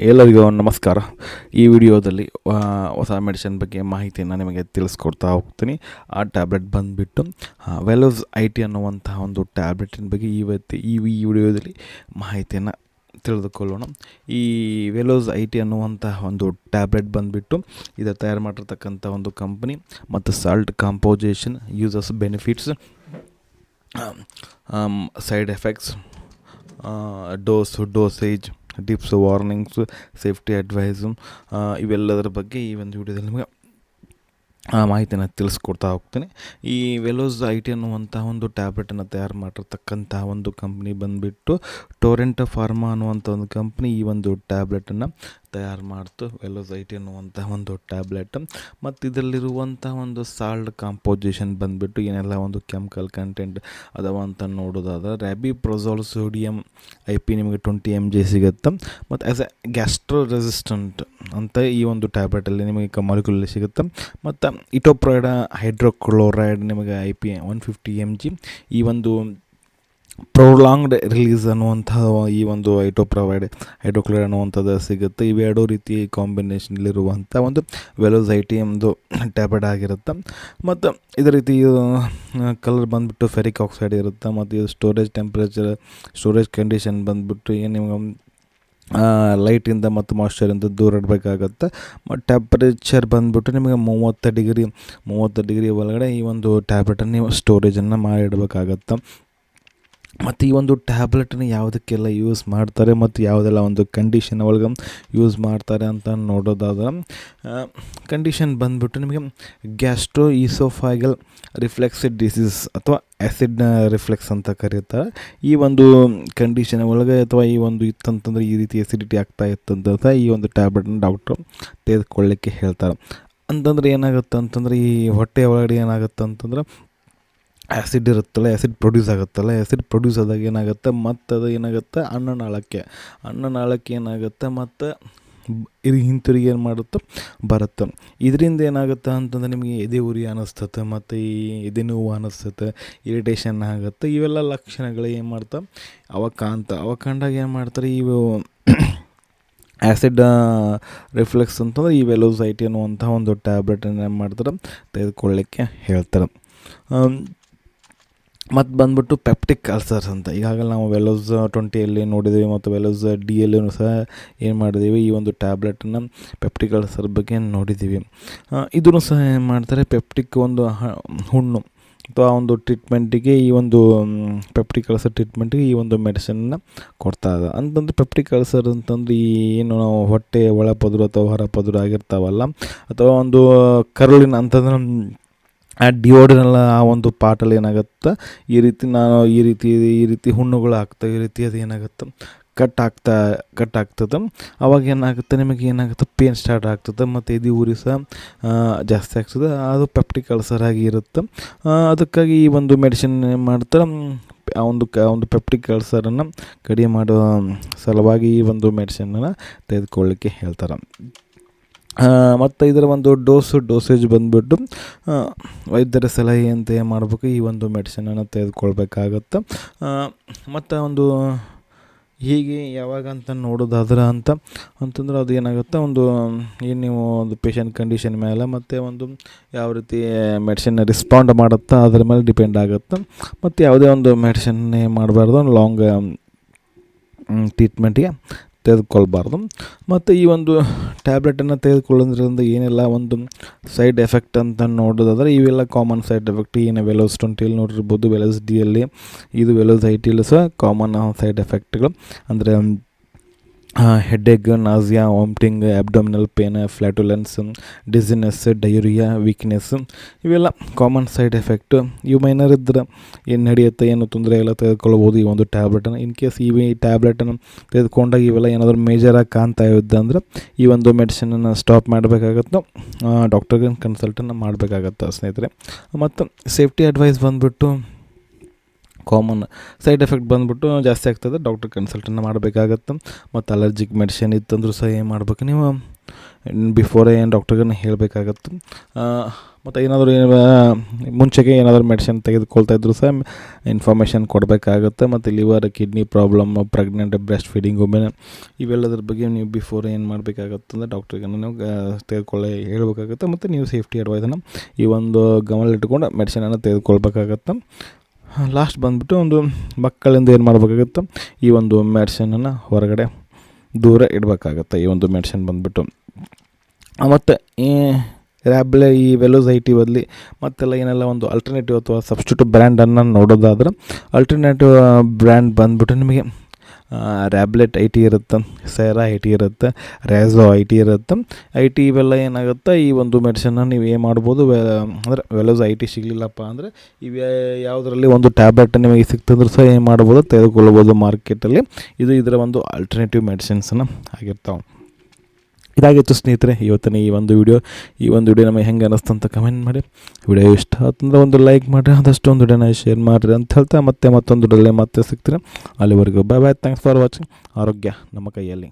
ಎಲ್ಲರಿಗೂ ನಮಸ್ಕಾರ. ಈ ವಿಡಿಯೋದಲ್ಲಿ ಹೊಸ ಮೆಡಿಸಿನ್ ಬಗ್ಗೆ ಮಾಹಿತಿಯನ್ನು ನಿಮಗೆ ತಿಳಿಸ್ಕೊಡ್ತಾ ಹೋಗ್ತೀನಿ. ಆ ಟ್ಯಾಬ್ಲೆಟ್ ಬಂದುಬಿಟ್ಟು ವೆಲೋಸ್ IT ಅನ್ನುವಂತಹ ಒಂದು ಟ್ಯಾಬ್ಲೆಟಿನ ಬಗ್ಗೆ ಈ ವಿಡಿಯೋದಲ್ಲಿ ಮಾಹಿತಿಯನ್ನು ತಿಳಿದುಕೊಳ್ಳೋಣ. ಈ ವೆಲೋಸ್ IT ಅನ್ನುವಂತಹ ಒಂದು ಟ್ಯಾಬ್ಲೆಟ್ ಬಂದುಬಿಟ್ಟು ಇದನ್ನು ತಯಾರು ಮಾಡಿರ್ತಕ್ಕಂಥ ಒಂದು ಕಂಪನಿ ಮತ್ತು salt composition, uses, benefits, side effects, dosage, tips, warnings, safety advice, ಇವೆಲ್ಲದರ ಬಗ್ಗೆ ಈ ಒಂದು ವಿಡಿಯೋದಲ್ಲಿ ನಿಮಗೆ ಮಾಹಿತಿಯನ್ನು ತಿಳಿಸ್ಕೊಡ್ತಾ ಹೋಗ್ತೀನಿ. ಈ ವೆಲೋಸ್ IT ಅನ್ನುವಂತಹ ಒಂದು ಟ್ಯಾಬ್ಲೆಟನ್ನು ತಯಾರು ಮಾಡಿರ್ತಕ್ಕಂತಹ ಒಂದು ಕಂಪ್ನಿ ಬಂದುಬಿಟ್ಟು ಟೊರೆಂಟ್ ಫಾರ್ಮಾ ಅನ್ನುವಂಥ ಒಂದು ಕಂಪ್ನಿ ಈ ಒಂದು ಟ್ಯಾಬ್ಲೆಟನ್ನು ತಯಾರು ಮಾಡ್ತು. ವೆಲೋಸ್ IT ಅನ್ನುವಂತಹ ಒಂದು ಟ್ಯಾಬ್ಲೆಟ್ ಮತ್ತು ಇದರಲ್ಲಿರುವಂಥ ಒಂದು ಸಾಲ್ಟ್ ಕಾಂಪೋಸಿಷನ್ ಬಂದುಬಿಟ್ಟು ಏನೆಲ್ಲ ಒಂದು ಕೆಮಿಕಲ್ ಕಂಟೆಂಟ್ ಅದಾವ ಅಂತ ನೋಡೋದಾದ್ರೆ ರ್ಯಾಬಿಪ್ರೊಸೋಲ್ ಸೋಡಿಯಂ IP ನಿಮಗೆ 20 mg ಸಿಗುತ್ತೆ. ಮತ್ತು ಆ್ಯಸ್ ಎ ಗ್ಯಾಸ್ಟ್ರೋ ರೆಸಿಸ್ಟೆಂಟ್ ಅಂತ ಈ ಒಂದು ಟ್ಯಾಬ್ಲೆಟಲ್ಲಿ ನಿಮಗೆ ಮಾಲಿಕ್ಯೂಲಲ್ಲಿ ಸಿಗುತ್ತೆ. ಮತ್ತು ಇಟೋಪ್ರೈಡ್ ಹೈಡ್ರೋಕ್ಲೋರೈಡ್ ನಿಮಗೆ IP 150 mg ಈ ಒಂದು ಪ್ರೊಲಾಂಗ್ಡ್ ರಿಲೀಸ್ ಅನ್ನುವಂಥ ಈ ಒಂದು ಹೈಡ್ರೋಕ್ಲೋರೈಡ್ ಅನ್ನುವಂಥದ್ದು ಸಿಗುತ್ತೆ. ಇವೆರಡೂ ರೀತಿ ಕಾಂಬಿನೇಷನಲ್ಲಿರುವಂಥ ಒಂದು ವೆಲೋಸ್ IT ಒಂದು ಟ್ಯಾಬ್ಲೆಟ್ ಆಗಿರುತ್ತೆ. ಮತ್ತು ಇದೇ ರೀತಿ ಕಲರ್ ಬಂದುಬಿಟ್ಟು ಫೆರಿಕ್ ಆಕ್ಸೈಡ್ ಇರುತ್ತೆ. ಮತ್ತು ಇದು ಸ್ಟೋರೇಜ್ ಕಂಡೀಷನ್ ಬಂದುಬಿಟ್ಟು ಏನು ನಿಮಗೆ ಲೈಟಿಂದ ಮತ್ತು ಮಾಯ್ಶ್ಚರಿಂದ ದೂರ ಇಡಬೇಕಾಗತ್ತೆ. ಮತ್ತು ಟೆಂಪರೇಚರ್ ಬಂದುಬಿಟ್ಟು ನಿಮಗೆ 30 ಡಿಗ್ರಿ ಒಳಗಡೆ ಈ ಒಂದು ಟ್ಯಾಬ್ಲೆಟನ್ನು ನೀವು ಸ್ಟೋರೇಜನ್ನು ಮಾಡಿಡಬೇಕಾಗತ್ತೆ. ಮತ್ತು ಈ ಒಂದು ಟ್ಯಾಬ್ಲೆಟನ್ನು ಯಾವುದಕ್ಕೆಲ್ಲ ಯೂಸ್ ಮಾಡ್ತಾರೆ ಮತ್ತು ಯಾವುದೆಲ್ಲ ಒಂದು ಕಂಡೀಷನ್ ಒಳಗೆ ಯೂಸ್ ಮಾಡ್ತಾರೆ ಅಂತ ನೋಡೋದಾದ್ರೆ ಕಂಡೀಷನ್ ಬಂದುಬಿಟ್ಟು ನಿಮಗೆ ಗ್ಯಾಸ್ಟ್ರೋ ಈಸೋಫಾಗಲ್ ರಿಫ್ಲೆಕ್ಸ್ ಡಿಸೀಸ್ ಅಥವಾ ಆ್ಯಸಿಡ್ ರಿಫ್ಲೆಕ್ಸ್ ಅಂತ ಕರೀತಾರೆ. ಈ ಒಂದು ಕಂಡೀಷನ್ ಒಳಗೆ ಅಥವಾ ಈ ಒಂದು ಇತ್ತಂತಂದರೆ ಈ ರೀತಿ ಎಸಿಡಿಟಿ ಆಗ್ತಾ ಇತ್ತಂತ ಈ ಒಂದು ಟ್ಯಾಬ್ಲೆಟನ್ನು ಡಾಕ್ಟ್ರು ತೆಗೆದುಕೊಳ್ಳಿಕ್ಕೆ ಹೇಳ್ತಾರೆ. ಅಂತಂದರೆ ಏನಾಗುತ್ತೆ ಅಂತಂದರೆ ಈ ಹೊಟ್ಟೆ ಒಳಗಡೆ ಏನಾಗುತ್ತೆ ಅಂತಂದ್ರೆ ಆ್ಯಸಿಡ್ ಇರುತ್ತಲ್ಲ, ಆ್ಯಸಿಡ್ ಪ್ರೊಡ್ಯೂಸ್ ಆಗುತ್ತಲ್ಲ, ಆ್ಯಸಿಡ್ ಪ್ರೊಡ್ಯೂಸ್ ಆದಾಗ ಏನಾಗುತ್ತೆ ಮತ್ತು ಅದು ಏನಾಗುತ್ತೆ ಅನ್ನನಾಳಕ್ಕೆ ಏನಾಗುತ್ತೆ ಮತ್ತು ಹಿಂತಿರುಗಿ ಏನು ಮಾಡುತ್ತೆ ಬರುತ್ತೆ. ಇದರಿಂದ ಏನಾಗುತ್ತೆ ಅಂತಂದರೆ ನಿಮಗೆ ಎದೆ ಉರಿ ಅನ್ನಿಸ್ತದೆ ಮತ್ತು ಈ ಎದೆ ನೋವು ಅನ್ನಿಸ್ತದೆ, ಇರಿಟೇಷನ್ ಆಗುತ್ತೆ. ಇವೆಲ್ಲ ಲಕ್ಷಣಗಳು ಏನು ಮಾಡ್ತಾವೆ ಅವ ಕಂಡಾಗ ಏನು ಮಾಡ್ತಾರೆ ಇವು ಆ್ಯಸಿಡ್ ರಿಫ್ಲೆಕ್ಸ್ ಅಂತಂದ್ರೆ ಈ ವೆಲೋಸ್ IT ಅನ್ನುವಂಥ ಒಂದು ಟ್ಯಾಬ್ಲೆಟನ್ನು ಏನು ಮಾಡ್ತಾರೆ ತೆಗೆದುಕೊಳ್ಳಿಕ್ಕೆ ಹೇಳ್ತಾರೆ. ಮತ್ತು ಬಂದುಬಿಟ್ಟು ಪೆಪ್ಟಿಕ್ ಅಲ್ಸರ್ಸ್ ಅಂತ ಈಗಾಗಲೇ ನಾವು ವೆಲೋಸ್ 20 ನೋಡಿದ್ದೀವಿ ಮತ್ತು ವೆಲೋಸ್ D ಸಹ ಏನು ಮಾಡಿದ್ದೀವಿ ಈ ಒಂದು ಟ್ಯಾಬ್ಲೆಟನ್ನು ಪೆಪ್ಟಿಕ್ ಅಲ್ಸರ್ ಬಗ್ಗೆ ನೋಡಿದ್ದೀವಿ. ಇದನ್ನು ಸಹ ಏನು ಮಾಡ್ತಾರೆ ಪೆಪ್ಟಿಕ್ ಒಂದು ಹುಣ್ಣು ಅಥವಾ ಒಂದು ಟ್ರೀಟ್ಮೆಂಟಿಗೆ ಈ ಒಂದು ಪೆಪ್ಟಿಕ್ ಅಲ್ಸರ್ ಟ್ರೀಟ್ಮೆಂಟಿಗೆ ಈ ಒಂದು ಮೆಡಿಸಿನ್ನ ಕೊಡ್ತಾರೆ. ಅಂತಂದರೆ ಪೆಪ್ಟಿಕ್ ಅಲ್ಸರ್ ಅಂತಂದ್ರೆ ಈ ಏನು ನಾವು ಹೊಟ್ಟೆ ಒಳಪದರು ಅಥವಾ ಹೊರಪದರು ಆಗಿರ್ತಾವಲ್ಲ ಅಥವಾ ಒಂದು ಕರುಳಿನ ಅಂತಂದ್ರೆ ಆ ಡಿಯೋಡಿನೆಲ್ಲ ಆ ಒಂದು ಪಾರ್ಟಲ್ಲಿ ಏನಾಗುತ್ತೆ ಈ ರೀತಿ ಹುಣ್ಣುಗಳು ಆಗ್ತವೆ. ಈ ರೀತಿ ಅದು ಏನಾಗುತ್ತೆ ಕಟ್ ಆಗ್ತದೆ. ಅವಾಗ ಏನಾಗುತ್ತೆ ನಿಮಗೆ ಏನಾಗುತ್ತೆ ಪೇನ್ ಸ್ಟಾರ್ಟ್ ಆಗ್ತದೆ ಮತ್ತು ಎದೆ ಉರಿ ಸಹ ಜಾಸ್ತಿ ಆಗ್ತದೆ. ಅದು ಪೆಪ್ಟಿಕ್ ಅಲ್ಸರ್ ಆಗಿ ಇರುತ್ತೆ. ಅದಕ್ಕಾಗಿ ಈ ಒಂದು ಮೆಡಿಸಿನ್ ಏನು ಮಾಡ್ತಾರೆ ಆ ಒಂದು ಪೆಪ್ಟಿಕ್ ಅಲ್ಸರನ್ನು ಕಡಿಮೆ ಮಾಡುವ ಸಲುವಾಗಿ ಈ ಒಂದು ಮೆಡಿಸಿನನ್ನು ತೆಗೆದುಕೊಳ್ಳಿಕ್ಕೆ ಹೇಳ್ತಾರೆ. ಮತ್ತು ಇದರ ಒಂದು ಡೋಸೇಜ್ ಬಂದುಬಿಟ್ಟು ವೈದ್ಯರ ಸಲಹೆಯಂತೆ ಮಾಡಬೇಕು ಈ ಒಂದು ಮೆಡಿಸಿನನ್ನು ತೆಗೆದುಕೊಳ್ಬೇಕಾಗತ್ತೆ. ಮತ್ತು ಒಂದು ಹೀಗೆ ಯಾವಾಗ ಅಂತ ನೋಡೋದಾದ್ರೆ ಅಂತಂದ್ರೆ ಅದು ಏನಾಗುತ್ತೆ ಒಂದು ಏನು ನೀವು ಒಂದು ಪೇಷಂಟ್ ಕಂಡೀಷನ್ ಮೇಲೆ ಮತ್ತು ಒಂದು ಯಾವ ರೀತಿ ಮೆಡಿಸಿನ್ ರೆಸ್ಪಾಂಡ್ ಮಾಡುತ್ತಾ ಅದ್ರ ಮೇಲೆ ಡಿಪೆಂಡ್ ಆಗುತ್ತೆ. ಮತ್ತು ಯಾವುದೇ ಒಂದು ಮೆಡಿಸಿನ್ನೇ ಮಾಡಬಾರ್ದು ಲಾಂಗ್ ಟ್ರೀಟ್ಮೆಂಟಿಗೆ ತೆಗೆದುಕೊಳ್ಬಾರ್ದು. ಮತ್ತು ಈ ಒಂದು ಟ್ಯಾಬ್ಲೆಟನ್ನು ತೆಗೆದುಕೊಳ್ಳೋದ್ರಿಂದ ಏನೆಲ್ಲ ಒಂದು ಸೈಡ್ ಎಫೆಕ್ಟ್ ಅಂತ ನೋಡೋದಾದರೆ ಇವೆಲ್ಲ ಕಾಮನ್ ಸೈಡ್ ಎಫೆಕ್ಟ್ ಏನು ವೆಲೋಸ್ 20 ನೋಡಿರ್ಬೋದು, ವೆಲೋಸ್ D ಇದು ವೆಲೋಸ್ IT ಸಹ ಕಾಮನ್ ಸೈಡ್ ಎಫೆಕ್ಟ್ಗಳು ಅಂದರೆ headache, nausea, vomiting, abdominal pain, flatulence, dizziness, diarrhoea, weakness ಇವೆಲ್ಲ ಕಾಮನ್ ಸೈಡ್ ಎಫೆಕ್ಟು. ಇವು ಮೈನರ್ ಇದ್ದರೆ ಏನು ನಡೆಯುತ್ತೆ, ಏನು ತೊಂದರೆ ಎಲ್ಲ ತೆಗೆದುಕೊಳ್ಬೋದು ಈ ಒಂದು ಟ್ಯಾಬ್ಲೆಟನ್ನು. ಇನ್ ಕೇಸ್ ಈ ಟ್ಯಾಬ್ಲೆಟನ್ನು ತೆಗೆದುಕೊಂಡಾಗ ಇವೆಲ್ಲ ಏನಾದರೂ ಮೇಜರಾಗಿ ಕಾಣ್ತಾ ಇದ್ದಂದ್ರೆ ಈ ಒಂದು ಮೆಡಿಸಿನನ್ನು ಸ್ಟಾಪ್ ಮಾಡಬೇಕಾಗತ್ತೆ, ಡಾಕ್ಟರ್ಗೆ ಕನ್ಸಲ್ಟನ್ನು ಮಾಡಬೇಕಾಗತ್ತೆ ಸ್ನೇಹಿತರೆ. ಮತ್ತು ಸೇಫ್ಟಿ ಅಡ್ವೈಸ್ ಬಂದುಬಿಟ್ಟು ಕಾಮನ್ ಸೈಡ್ ಎಫೆಕ್ಟ್ ಬಂದುಬಿಟ್ಟು ಜಾಸ್ತಿ ಆಗ್ತದೆ, ಡಾಕ್ಟರ್ ಕನ್ಸಲ್ಟನ್ನು ಮಾಡಬೇಕಾಗತ್ತೆ. ಮತ್ತು ಅಲರ್ಜಿಕ್ ಮೆಡಿಸಿನ್ ಇತ್ತಂದ್ರೂ ಸಹ ಏನು ಮಾಡ್ಬೇಕು ನೀವು ಬಿಫೋರೇ ಏನು ಡಾಕ್ಟ್ರಿಗೆ ಹೇಳಬೇಕಾಗತ್ತೆ. ಮತ್ತು ಏನಾದರೂ ಮುಂಚೆಗೆ ಏನಾದರೂ ಮೆಡಿಸಿನ್ ತೆಗೆದುಕೊಳ್ತಾ ಇದ್ದರೂ ಸಹ ಇನ್ಫಾರ್ಮೇಷನ್ ಕೊಡಬೇಕಾಗತ್ತೆ. ಮತ್ತು liver, kidney problem, pregnant, breast feeding women ಇವೆಲ್ಲದ್ರ ಬಗ್ಗೆ ನೀವು ಬಿಫೋರ್ ಏನು ಮಾಡಬೇಕಾಗತ್ತೆ ಅಂದರೆ ಡಾಕ್ಟ್ರಿಗೆ ನೀವು ಹೇಳಬೇಕಾಗತ್ತೆ. ಮತ್ತು ನೀವು ಸೇಫ್ಟಿ ಅಡ್ವೈಸನ್ನು ಈ ಒಂದು ಗಮನದಲ್ಲಿಟ್ಟುಕೊಂಡು ಮೆಡಿಸಿನನ್ನು ತೆಗೆದುಕೊಳ್ಬೇಕಾಗತ್ತೆ. ಲಾಸ್ಟ್ ಬಂದುಬಿಟ್ಟು ಒಂದು ಮಕ್ಕಳಿಂದ ಏನು ಮಾಡಬೇಕಾಗತ್ತೆ, ಈ ಒಂದು ಮೆಡಿಸಿನನ್ನು ಹೊರಗಡೆ ದೂರ ಇಡಬೇಕಾಗತ್ತೆ. ಈ ಒಂದು ಮೆಡಿಸಿನ್ ಬಂದುಬಿಟ್ಟು ಮತ್ತು ಈ ರ್ಯಾಬ್ಲೆ, ಈ ವೆಲೋಸ್ ಐಟಿ ಬದಲಿ ಮತ್ತೆಲ್ಲ ಏನೆಲ್ಲ ಒಂದು ಅಲ್ಟರ್ನೇಟಿವ್ ಅಥವಾ ಸಬ್ಸ್ಟಿಟ್ಯೂಟ್ ಬ್ರ್ಯಾಂಡನ್ನು ನೋಡೋದಾದ್ರೆ, ಅಲ್ಟರ್ನೇಟಿವ್ ಬ್ರ್ಯಾಂಡ್ ಬಂದುಬಿಟ್ಟು ನಿಮಗೆ ರ್ಯಾಬ್ಲೆಟ್ ಐ ಟಿ ಇರುತ್ತೆ, ಸೈರಾ ಐ ಟಿ ಇರುತ್ತೆ, ರ್ಯಾಝೋ ಐ ಟಿ ಇರುತ್ತೆ. ಐ ಟಿ ಇವೆಲ್ಲ ಏನಾಗುತ್ತೆ, ಈ ಒಂದು ಮೆಡಿಸಿನ್ನ ನೀವು ಏನು ಮಾಡ್ಬೋದು, ಅಂದರೆ ವೆಲೋಸ್ ಐ ಟಿ ಸಿಗಲಿಲ್ಲಪ್ಪ ಅಂದರೆ ಇವೆ ಯಾವುದರಲ್ಲಿ ಒಂದು ಟ್ಯಾಬ್ಲೆಟ್ ನಿಮಗೆ ಸಿಗ್ತಂದ್ರೂ ಸಹ ಏನು ಮಾಡ್ಬೋದು, ತೆಗೆದುಕೊಳ್ಬೋದು ಮಾರ್ಕೆಟಲ್ಲಿ. ಇದು ಇದರ ಒಂದು ಆಲ್ಟರ್ನೇಟಿವ್ ಮೆಡಿಸಿನ್ಸನ್ನು ಆಗಿರ್ತಾವೆ. ಇದಾಗಿತ್ತು ಸ್ನೇಹಿತರೆ ಇವತ್ತಿನ ಈ ಒಂದು ವಿಡಿಯೋ ನಮಗೆ ಹೆಂಗೆ ಅನ್ನಿಸ್ತು ಅಂತ ಕಮೆಂಟ್ ಮಾಡಿ. ವಿಡಿಯೋ ಇಷ್ಟ ಆತಂದ್ರೆ ಒಂದು ಲೈಕ್ ಮಾಡಿರಿ, ಆದಷ್ಟು ಒಂದು ವಿಡಿಯೋನ ಶೇರ್ ಮಾಡಿರಿ ಅಂತ ಹೇಳ್ತಾ ಮತ್ತೊಂದು ವಿಡಿಯೋದಲ್ಲಿ ಮತ್ತೆ ಸಿಗ್ತೀರಾ. ಅಲ್ಲಿವರೆಗೂ bye bye. Thanks for watching. ಆರೋಗ್ಯ ನಮ್ಮ ಕೈಯಲ್ಲಿ.